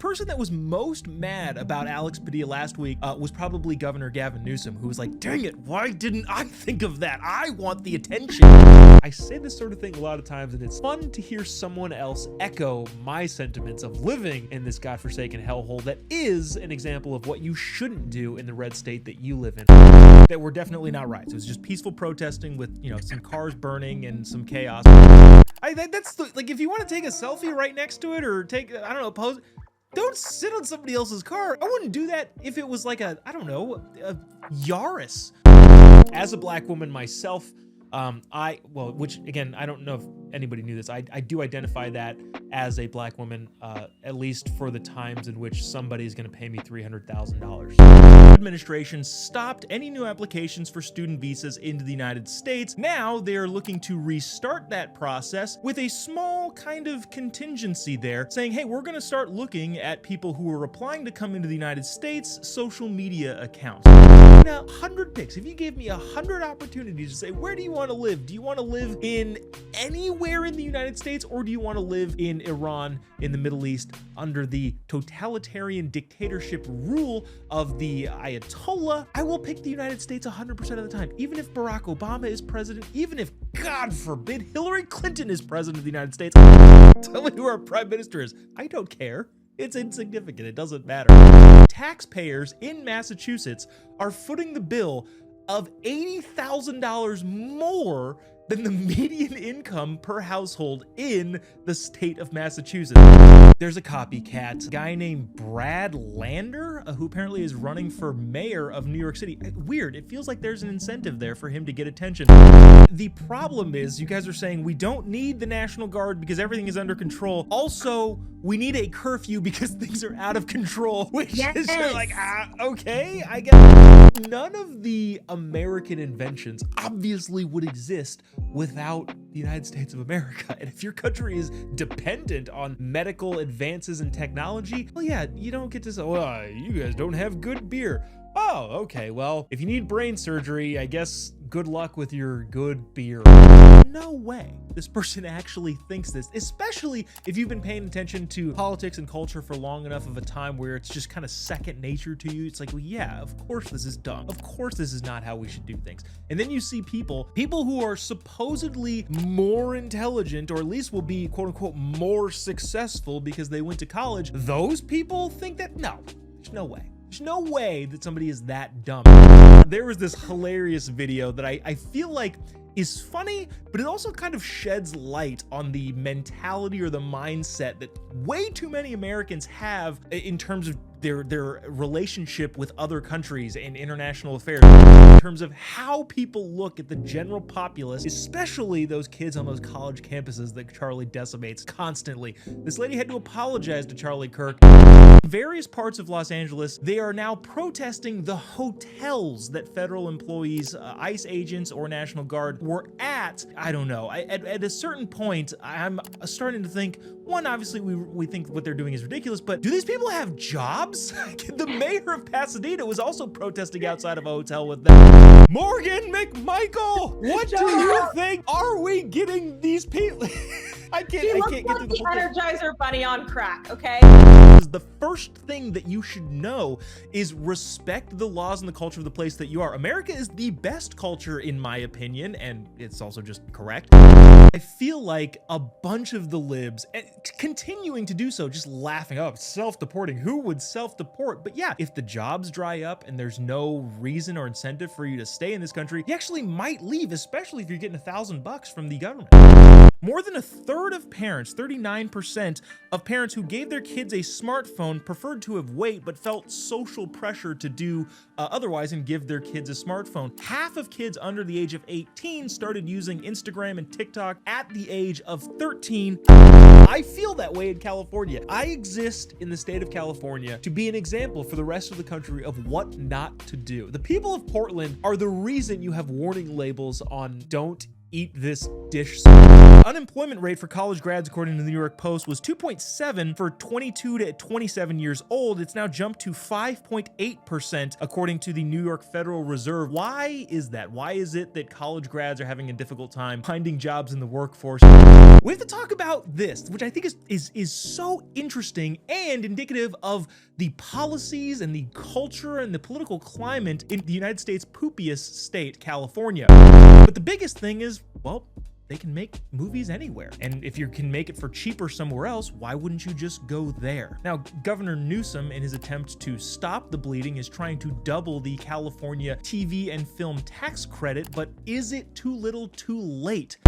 person that was most mad about Alex Padilla last week was probably Governor Gavin Newsom, who was like, dang it, why didn't I think of that? I want the attention. I say this sort of thing a lot of times, and it's fun to hear someone else echo my sentiments of living in this godforsaken hellhole that is an example of what you shouldn't do in the red state that you live in. That were definitely not riots. It was just peaceful protesting with, you know, some cars burning and some chaos. That's like, if you want to take a selfie right next to it or take, I don't know, pose, don't sit on somebody else's car. I wouldn't do that if it was like a, I don't know, a Yaris. As a black woman myself, which again, I don't know if anybody knew this. I do identify that as a black woman, at least for the times in which somebody is going to pay me $300,000. Administration stopped any new applications for student visas into the United States. Now they are looking to restart that process with a small kind of contingency there, saying, hey, we're going to start looking at people who are applying to come into the United States social media accounts. Now, 100 picks. If you gave me 100 opportunities to say, where do you want to live? Do you want to live in anywhere in the United States, or do you want to live in Iran, in the Middle East, under the totalitarian dictatorship rule of the Ayatollah? I will pick the United States 100% of the time. Even if Barack Obama is president, even if, God forbid, Hillary Clinton is president of the United States, tell me who our prime minister is. I don't care. It's insignificant. It doesn't matter. Taxpayers in Massachusetts are footing the bill of $80,000 more than the median income per household in the state of Massachusetts. There's a copycat, a guy named Brad Lander, who apparently is running for mayor of New York City. Weird, it feels like there's an incentive there for him to get attention. The problem is, you guys are saying we don't need the National Guard because everything is under control. Also, we need a curfew because things are out of control, which is like, okay, I guess. None of the American inventions obviously would exist without the United States of America. And if your country is dependent on medical advances in technology, well, yeah, you don't get to say, well, you guys don't have good beer. Oh, okay, well, if you need brain surgery, I guess good luck with your good beer. No way this person actually thinks this, especially if you've been paying attention to politics and culture for long enough of a time where it's just kind of second nature to you. It's like, well, yeah, of course this is dumb. Of course this is not how we should do things. And then you see people who are supposedly more intelligent, or at least will be quote unquote more successful because they went to college. Those people think that, no, there's no way. There's no way that somebody is that dumb. There was this hilarious video that I feel like is funny, but it also kind of sheds light on the mentality or the mindset that way too many Americans have in terms of their relationship with other countries and international affairs, in terms of how people look at the general populace, especially those kids on those college campuses that Charlie decimates constantly. This lady had to apologize to Charlie Kirk. In various parts of Los Angeles, they are now protesting the hotels that federal employees, ICE agents or National Guard were at. I don't know. At a certain point, I'm starting to think, one, obviously we think what they're doing is ridiculous, but do these people have jobs? The mayor of Pasadena was also protesting outside of a hotel with them. Morgan McMichael, what do you think? Are we getting these people? I can't get through the whole thing. Energizer Bunny on crack, okay? The first thing that you should know is respect the laws and the culture of the place that you are. America is the best culture, in my opinion, and it's also just correct. I feel like a bunch of the libs, and continuing to do so, just laughing, oh, self-deporting. Who would self-deport? But yeah, if the jobs dry up and there's no reason or incentive for you to stay in this country, you actually might leave, especially if you're getting $1,000 from the government. More than a third of parents, 39% of parents who gave their kids a smartphone preferred to have waited but felt social pressure to do otherwise and give their kids a smartphone. Half of kids under the age of 18 started using Instagram and TikTok at the age of 13. I feel that way in California. I exist in the state of California to be an example for the rest of the country of what not to do. The people of Portland are the reason you have warning labels on don't eat this dish. Unemployment rate for college grads, according to the New York Post, was 2.7 for 22 to 27 years old. It's now jumped to 5.8%, according to the New York Federal Reserve. Why is that? Why is it that college grads are having a difficult time finding jobs in the workforce? We have to talk about this, which I think is so interesting and indicative of the policies and the culture and the political climate in the United States' poopiest state, California. But the biggest thing is, well, they can make movies anywhere. And if you can make it for cheaper somewhere else, why wouldn't you just go there? Now, Governor Newsom, in his attempt to stop the bleeding, is trying to double the California TV and film tax credit, but is it too little too late?